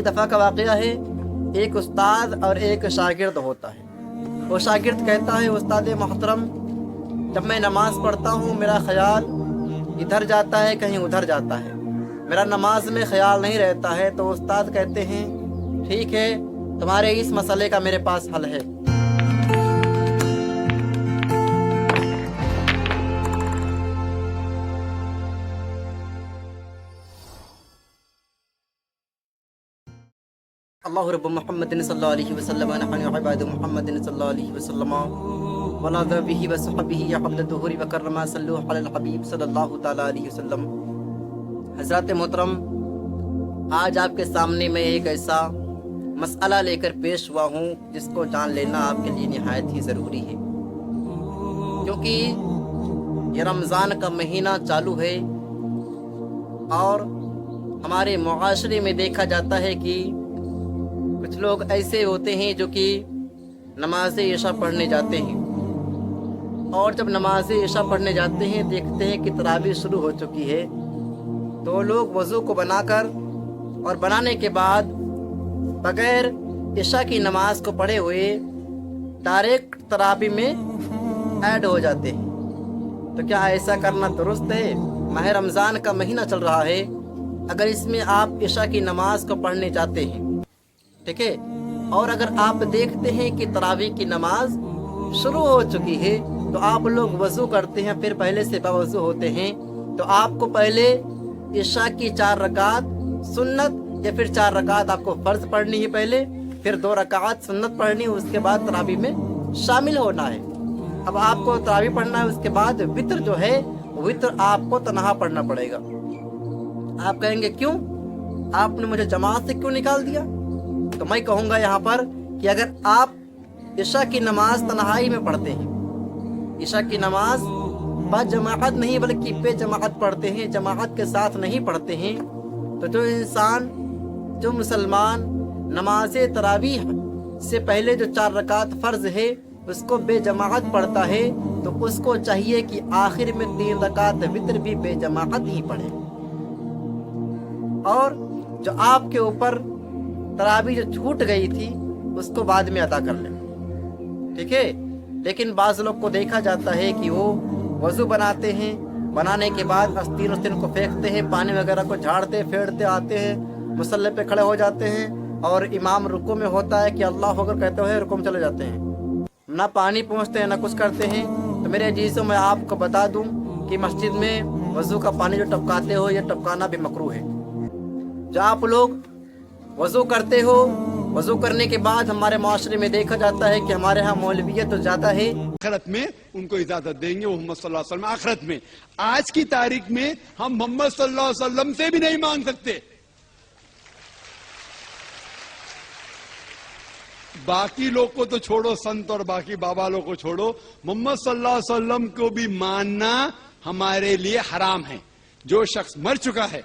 ایک دفعہ کا واقعہ ہے، ایک استاد اور ایک شاگرد ہوتا ہے۔ وہ شاگرد کہتا ہے استاد محترم، جب میں نماز پڑھتا ہوں میرا خیال ادھر جاتا ہے کہیں ادھر جاتا ہے، میرا نماز میں خیال نہیں رہتا ہے۔ تو استاد کہتے ہیں ٹھیک ہے، تمہارے اس مسئلے کا میرے پاس حل ہے۔ اللہ رب محمد صلی اللہ علیہ وسلم ونحن عباد محمد صلی اللہ علیہ وسلم ونادى به وصحبه يا حمد الظهور وكرم صلوا على الحبيب صلی اللہ تعالی علیہ وسلم۔ حضرات محترم، آج آپ کے سامنے میں ایک ایسا مسئلہ لے کر پیش ہوا ہوں جس کو جان لینا آپ کے لیے نہایت ہی ضروری ہے، کیونکہ یہ رمضان کا مہینہ چالو ہے اور ہمارے معاشرے میں دیکھا جاتا ہے کہ کچھ لوگ ایسے ہوتے ہیں جو کہ نماز عشاء پڑھنے جاتے ہیں، اور جب نماز عشاء پڑھنے جاتے ہیں دیکھتے ہیں کہ تراویح شروع ہو چکی ہے، تو لوگ وضو کو بنا کر اور بنانے کے بعد بغیر عشاء کی نماز کو پڑھے ہوئے ڈائریکٹ تراویح میں ایڈ ہو جاتے ہیں۔ تو کیا ایسا کرنا درست ہے؟ ماہ رمضان کا مہینہ چل رہا ہے، اگر اس میں آپ عشاء کی نماز کو پڑھنے جاتے ہیں، ٹھیک ہے، اور اگر آپ دیکھتے ہیں کہ تراویح کی نماز شروع ہو چکی ہے تو آپ لوگ وضو کرتے ہیں، پھر پہلے سے باوضو ہوتے ہیں، تو آپ کو پہلے عشاء کی 4 رکعات سنت یا پھر 4 رکعات آپ کو فرض پڑھنی ہے پہلے، پھر 2 رکعات سنت پڑھنی ہے، اس کے بعد تراویح میں شامل ہونا ہے۔ اب آپ کو تراویح پڑھنا ہے، اس کے بعد وتر جو ہے وتر آپ کو تنہا پڑھنا پڑے گا۔ آپ کہیں گے کیوں؟ آپ نے مجھے جماعت سے کیوں نکال دیا؟ تو میں کہوں گا یہاں پر کہ اگر آپ عشاء کی نماز تنہائی میں پڑھتے ہیں، عشاء کی نماز با جماعت نہیں بلکہ بے جماعت پڑھتے ہیں، جماعت کے ساتھ نہیں پڑھتے ہیں، تو جو انسان، جو مسلمان نماز تراویح سے پہلے جو 4 رکعت فرض ہے اس کو بے جماعت پڑھتا ہے، تو اس کو چاہیے کہ آخر میں 3 رکعت وتر بھی بے جماعت ہی پڑھے، اور جو آپ کے اوپر تراویح جو چھوٹ گئی تھی اس کو بعد میں ادا کر لیں، ٹھیک ہے۔ لیکن بعض لوگ کو دیکھا جاتا ہے کہ وہ وضو بناتے ہیں، بنانے کے بعد آستین کو پھینکتے ہیں، پانی وغیرہ کو جھاڑتے پھیرتے آتے ہیں، مصلی پہ کھڑے ہو جاتے ہیں، اور امام رکوع میں ہوتا ہے کہ اللہ اکبر کہتے ہوئے رکوع میں چلے جاتے ہیں، نہ پانی پہنچتے ہیں نہ کچھ کرتے ہیں۔ تو میرے عزیزوں، میں آپ کو بتا دوں کہ مسجد میں وضو کا پانی جو ٹپکاتے ہو، یہ ٹپکانا بھی مکروہ ہے۔ جو آپ لوگ وضو کرتے ہو، وضو کرنے کے بعد ہمارے معاشرے میں دیکھا جاتا ہے کہ ہمارے ہاں مولویت تو زیادہ ہے، آخرت میں ان کو اجازت دیں گے وہ محمد صلی اللہ علیہ وسلم۔ آخرت میں، آج کی تاریخ میں ہم محمد صلی اللہ علیہ وسلم سے بھی نہیں مانگ سکتے۔ باقی لوگ کو تو چھوڑو، سنت اور باقی بابا لوگ کو چھوڑو، محمد صلی اللہ علیہ وسلم کو بھی ماننا ہمارے لیے حرام ہے۔ جو شخص مر چکا ہے،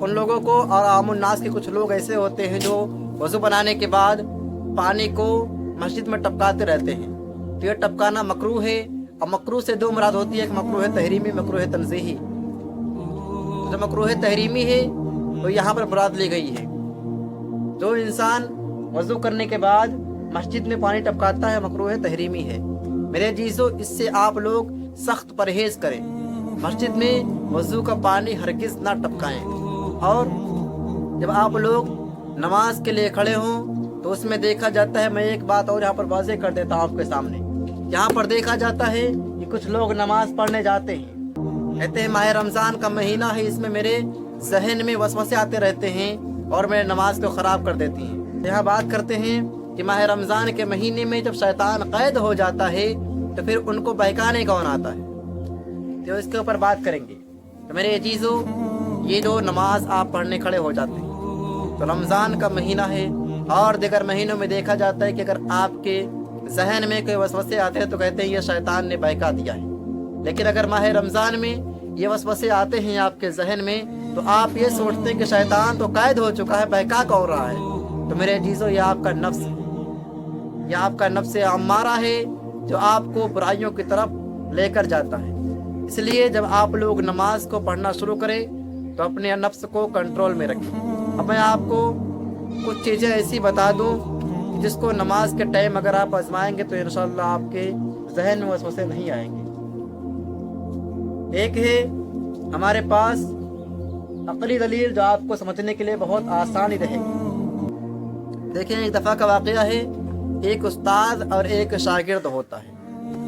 ان لوگوں کو، اور عام الناس کے کچھ لوگ ایسے ہوتے ہیں جو وضو بنانے کے بعد پانی کو مسجد میں ٹپکاتے رہتے ہیں، تو یہ ٹپکانا مکروہ ہے، اور مکروہ سے 2 مراد ہوتی ہے، ایک مکروہ تحریمی، مکروہ تنزیہی۔ تو جو مکروہ تحریمی ہے تو یہاں پر مراد لی گئی ہے، جو انسان وضو کرنے کے بعد مسجد میں پانی ٹپکاتا ہے مکروہ تحریمی ہے۔ میرے عزیزو، اس سے آپ لوگ سخت پرہیز کریں، مسجد میں وضو کا پانی ہرگز نہ ٹپکائیں، اور جب آپ لوگ نماز کے لیے کھڑے ہوں تو اس میں دیکھا جاتا ہے، میں ایک بات اور یہاں پر واضح کر دیتا ہوں آپ کے سامنے، یہاں پر دیکھا جاتا ہے کہ کچھ لوگ نماز پڑھنے جاتے ہیں، کہتے ہیں ماہ رمضان کا مہینہ ہے، اس میں میرے ذہن میں وسوسے آتے رہتے ہیں اور میرے نماز کو خراب کر دیتی ہیں۔ یہاں بات کرتے ہیں کہ ماہ رمضان کے مہینے میں جب شیطان قید ہو جاتا ہے تو پھر ان کو بہکانے کون آتا ہے؟ تو اس کے اوپر بات کریں گے۔ تو میرے عزیزو، یہ جو نماز آپ پڑھنے کھڑے ہو جاتے ہیں تو رمضان کا مہینہ ہے، اور دیگر مہینوں میں دیکھا جاتا ہے کہ اگر آپ کے ذہن میں کوئی وسوسے آتے ہیں تو کہتے ہیں یہ شیطان نے بہکا دیا ہے، لیکن اگر ماہ رمضان میں یہ وسوسے آتے ہیں آپ کے ذہن میں تو آپ یہ سوچتے ہیں کہ شیطان تو قید ہو چکا ہے، بہکا کون رہا ہے؟ تو میرے عزیزو، یہ آپ کا نفس ہے، یہ آپ کا نفس امارہ ہے جو آپ کو برائیوں کی طرف لے کر جاتا ہے۔ اس لیے جب آپ لوگ نماز کو پڑھنا شروع کریں تو اپنے نفس کو کنٹرول میں رکھیں۔ اب میں آپ کو कुछ चीज़ें ऐसी बता दूं कि जिसको नमाज के टाइम अगर आप आजमाएंगे तो इंशाअल्लाह आपके जहन में वसवसे नहीं आएंगे। एक है हमारे पास अकली दलील जो आपको समझने के लिए बहुत आसानी रहेगी। देखें, एक दफ़ा का वाक़या है, एक उस्ताद और एक शागिर्द होता है।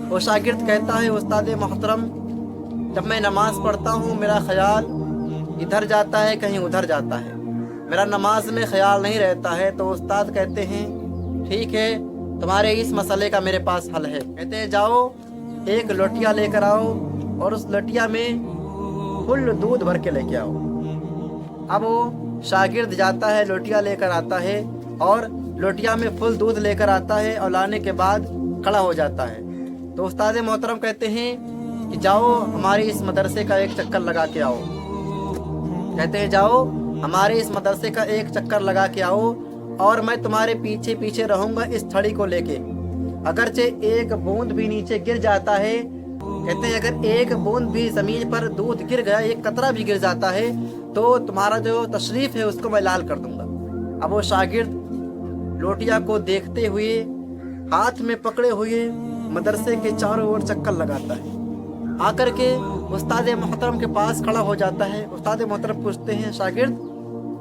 वो शागिर्द कहता है, उस्ताद मोहतरम, जब मैं नमाज़ पढ़ता हूँ मेरा ख्याल इधर जाता है कहीं उधर जाता है, मेरा नमाज में ख्याल नहीं रहता है। तो उस्ताद कहते हैं, ठीक है, तुम्हारे इस मसले का मेरे पास हल है। कहते हैं, जाओ एक लोटिया लेकर आओ और उस लोटिया में फुल दूध भर के लेके आओ। अब वो शागिर्द जाता है, लोटिया लेकर आता है और लोटिया में फुल दूध लेकर आता है और लाने के बाद खड़ा हो जाता है। तो उस्ताद मोहतरम कहते हैं कि जाओ हमारे इस मदरसे का एक चक्कर लगा के आओ। कहते हैं, जाओ हमारे इस मदरसे का एक चक्कर लगा के आओ और मैं तुम्हारे पीछे पीछे रहूंगा इस छड़ी को लेके। अगरचे एक बूंद भी नीचे गिर जाता है, कहते हैं अगर एक बूंद भी जमीन पर दूध गिर गया, एक कतरा भी गिर जाता है, तो तुम्हारा जो तशरीफ है उसको मैं लाल कर दूंगा। अब वो शागिर्द लोटिया को देखते हुए हाथ में पकड़े हुए मदरसे के चारों ओर चक्कर लगाता है। आकर के उस्ताद मोहतरम के पास खड़ा हो जाता है। उस्ताद मोहतरम पूछते हैं, शागिर्द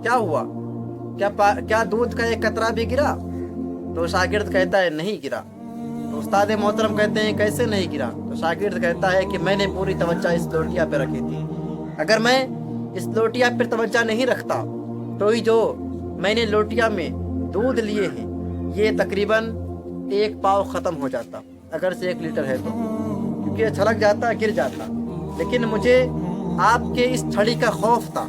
क्या हुआ, क्या दूध का एक कतरा भी गिरा? तो शागिर्द कहता है, नहीं गिरा। तो उस्ताद मोहतरम कहते हैं, कैसे नहीं गिरा? तो शागिर्द कहता है कि मैंने पूरी तवज्जो इस लोटिया पे रखी थी। अगर मैं इस लोटिया पर तवज्जो नहीं रखता तो ही जो मैंने लोटिया में दूध लिए हैं ये तकरीबन एक पाव ख़त्म हो जाता, अगर से 1 लीटर है तो, क्योंकि ये छलक जाता, गिर जाता। लेकिन मुझे आपके इस छड़ी का खौफ था,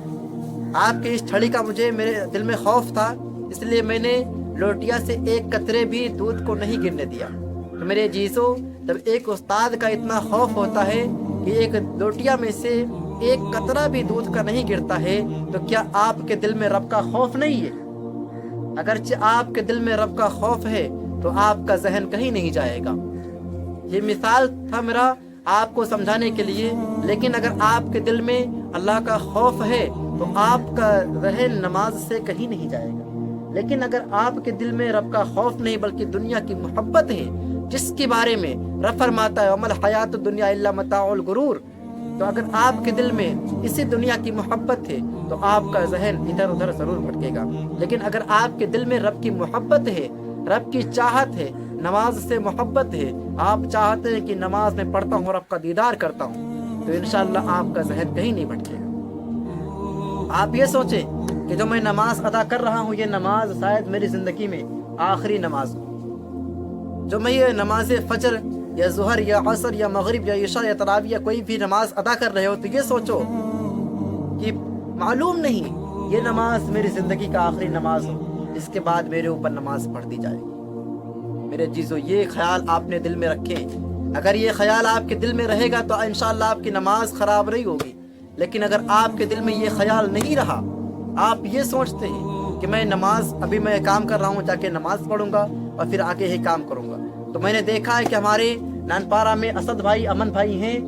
आपके इस छड़ी का मुझे मेरे दिल में खौफ था, इसलिए मैंने लोटिया से एक कतरे भी दूध को नहीं गिरने दिया। तो मेरे जीजो, जब एक उस्ताद का इतना खौफ होता है कि एक लोटिया में से एक कतरा भी दूध का नहीं गिरता है, तो क्या आपके दिल में रब का खौफ नहीं है? अगरचे आपके दिल में रब का खौफ है तो आपका जहन कहीं नहीं जाएगा। ये मिसाल था मेरा आपको समझाने के लिए। लेकिन अगर आपके दिल में अल्लाह का खौफ है तो आपका जहन नमाज से कहीं नहीं जाएगा। लेकिन अगर आपके दिल में रब का खौफ नहीं बल्कि दुनिया की मोहब्बत है, जिसके बारे में रब फरमाता है, अमल हयात दुनिया इल्ला मताउल गुरूर, तो अगर आपके दिल में इसी दुनिया की मोहब्बत है तो आपका जहन इधर उधर जरूर भटकेगा। लेकिन अगर आपके दिल में रब की मोहब्बत है, रब की चाहत है, नमाज से मोहब्बत है, आप चाहते हैं कि नमाज में पढ़ता हूँ, रब का दीदार करता हूँ, तो इंशाअल्लाह आपका जहन कहीं नहीं भटकेगा। आप ये सोचें कि जो मैं नमाज अदा कर रहा हूँ, ये नमाज शायद मेरी ज़िंदगी में आखिरी नमाज हो। जो मैं ये नमाज फजर या ज़ुहर या असर या मगरिब या इशा या तरावी या कोई भी नमाज अदा कर रहे हो, तो ये सोचो कि मालूम नहीं ये नमाज मेरी ज़िंदगी का आखिरी नमाज हो, इसके बाद मेरे ऊपर नमाज पढ़ दी जाएगी। मेरे जीजो, ये ख्याल आपने दिल में रखें। अगर ये ख्याल आपके दिल में रहेगा तो इंशाअल्लाह आपकी नमाज ख़राब नहीं होगी। लेकिन अगर आपके दिल में ये ख्याल नहीं रहा, आप ये सोचते हैं कि मैं नमाज, अभी मैं काम कर रहा हूँ, जाके नमाज पढ़ूंगा और फिर आगे ही काम करूँगा। तो मैंने देखा है कि हमारे नानपारा में असद भाई, अमन भाई हैं,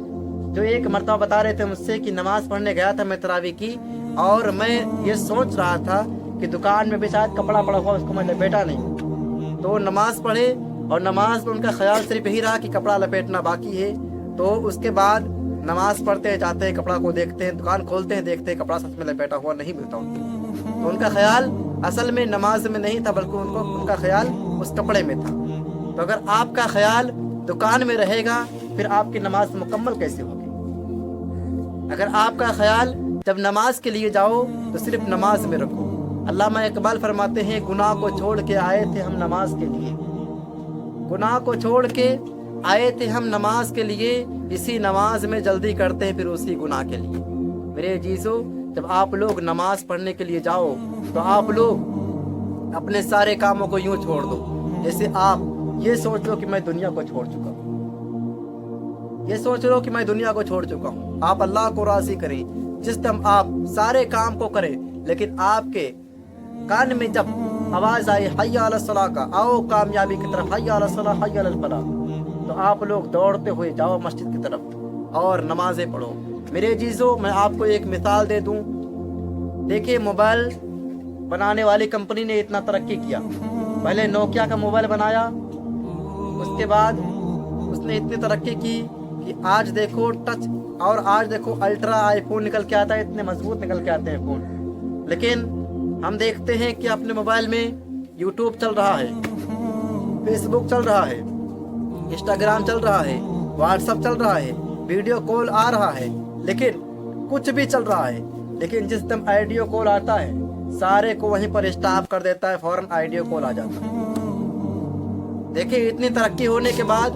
जो एक मरतबा बता रहे थे मुझसे कि नमाज पढ़ने गया था मैं तरावी की, और मैं ये सोच रहा था कि दुकान में भी शायद कपड़ा पड़ा हुआ, उसको मैं लपेटा नहीं। तो नमाज पढ़े और नमाज में उनका ख्याल सिर्फ यही रहा कि कपड़ा लपेटना बाकी है। तो उसके बाद नमाज पढ़ते हैं, जाते हैं, कपड़ा को देखते हैं, दुकान खोलते हैं, देखते हैं कपड़ा सच में लपेटा हुआ नहीं मिलता उनको। तो उनका ख्याल असल में नमाज में नहीं था, बल्कि उनका ख्याल उस कपड़े में था। तो अगर आपका ख्याल दुकान में रहेगा फिर आपकी नमाज मुकम्मल कैसे होगी? अगर आपका ख्याल जब नमाज के लिए जाओ तो सिर्फ नमाज में रखो। अल्लामा इकबाल फरमाते हैं, गुनाह को छोड़ के आए थे हम नमाज के लिए, गुनाह को छोड़ के आए थे हम नमाज के लिए, इसी नमाज में जल्दी करते हैं फिर उसी गुनाह के लिए। मेरे अजीजों, जब आप लोग नमाज पढ़ने के लिए जाओ तो आप लोग अपने सारे कामों को यूं छोड़ दो, जैसे आप ये सोच लो कि मैं दुनिया को छोड़ चुका हूँ। ये सोच लो कि मैं दुनिया को छोड़ चुका हूँ। आप अल्लाह को राज़ी करें। जिस टाइम आप सारे काम को करें, लेकिन आपके कान में जब आवाज़ आए हय्या अला सलाह का, आओ कामयाबी की तरफ, हय्या अला सलाह हय्या अल फलाह, तो आप लोग दौड़ते हुए जाओ मस्जिद की तरफ और नमाजें पढ़ो। मेरे अजीज़ों, मैं आपको एक मिसाल दे दूँ। देखिए, मोबाइल बनाने वाली कंपनी ने इतना तरक्की किया। पहले नोकिया का मोबाइल बनाया, उसके बाद उसने इतनी तरक्की की कि आज देखो टच, और आज देखो अल्ट्रा आईफोन निकल के आता है, इतने मजबूत निकल के आते हैं फ़ोन। लेकिन हम देखते हैं कि अपने मोबाइल में यूट्यूब चल रहा है, फेसबुक चल रहा है, इंस्टाग्राम चल रहा है, व्हाट्सअप चल रहा है, वीडियो कॉल आ रहा है, लेकिन कुछ भी चल रहा है, लेकिन जिस टाइम ऑडियो कॉल आता है सारे को वहीं पर स्टॉप कर देता है, फौरन ऑडियो कॉल आ जाता है। देखिए इतनी तरक्की होने के बाद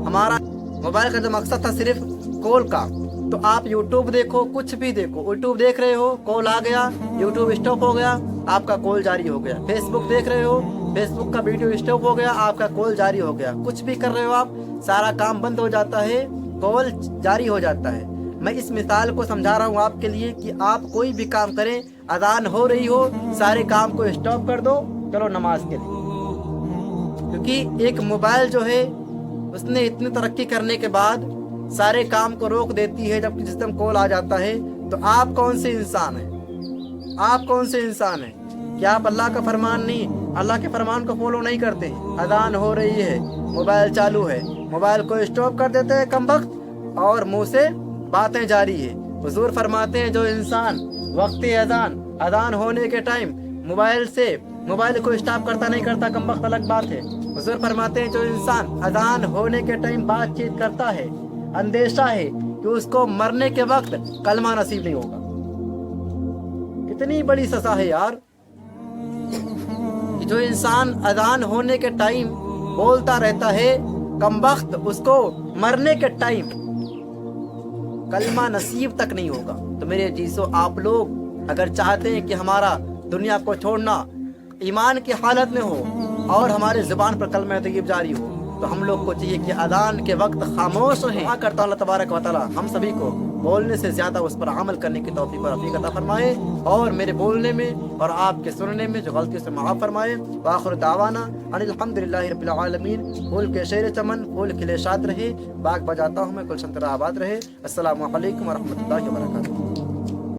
हमारा मोबाइल का जो मकसद था सिर्फ कॉल का, तो आप यूट्यूब देखो, कुछ भी देखो, यूट्यूब देख रहे हो, कॉल आ गया, यूट्यूब स्टॉप हो गया, आपका कॉल जारी हो गया। फेसबुक देख रहे हो, फेसबुक का वीडियो स्टॉप हो गया, आपका कॉल जारी हो गया। कुछ भी कर रहे हो आप, सारा काम बंद हो जाता है, कॉल जारी हो जाता है। मैं इस मिसाल को समझा रहा हूँ आपके लिए कि आप कोई भी काम करें, अजान हो रही हो, सारे काम को स्टॉप कर दो, चलो नमाज के लिए। क्योंकि एक मोबाइल जो है उसने इतनी तरक्की करने के बाद सारे काम को रोक देती है, जबकि जिस टाइम कॉल आ जाता है। तो आप कौन से इंसान हैं? आप कौन से इंसान हैं? क्या आप अल्लाह का फरमान नहीं, अल्लाह के फरमान को फॉलो नहीं करते? अजान हो रही है, मोबाइल चालू है, मोबाइल को स्टॉप कर देते हैं कमबख्त, और मुंह से बातें जारी है। हुजूर फरमाते हैं जो इंसान वक्त अजान होने के टाइम मोबाइल को स्टॉप करता नहीं करता, कमबख्त अलग बात है। हुजूर फरमाते हैं जो इंसान अजान होने के टाइम बातचीत करता है, अंदेशा है कि उसको मरने के वक्त कलमा नसीब नहीं होगा। कितनी बड़ी सजा है यार कि जो इंसान अजान होने के टाइम बोलता रहता है, कमबख्त उसको मरने के टाइम कलमा नसीब तक नहीं होगा। तो मेरे अजीजों, आप लोग अगर चाहते हैं कि हमारा दुनिया को छोड़ना ईमान की हालत में हो और हमारे ज़ुबान पर कलमा तय्यब जारी हो, तो हम लोग को चाहिए कि अजान के वक्त खामोश रहें। दुआ करता हूं अल्लाह तबारक व तआला हम सभी को बोलने से ज़्यादा उस पर अमल करने की तौफीक और रफ़ीक अता फरमाए, और मेरे बोलने में और आपके सुनने में जो गलती से माफ़ फरमाए। व आखिर दावाना अनिल हम्दुलिल्लाहि रब्बिल आलमीन। फूल के शेर चमन फूल खिले शाद रहे, बाग बजाता हूँ मैं, गुलशन तेरा आबाद रहे। अस्सलामु अलैकुम व रहमतुल्लाहि व बरकातुहू।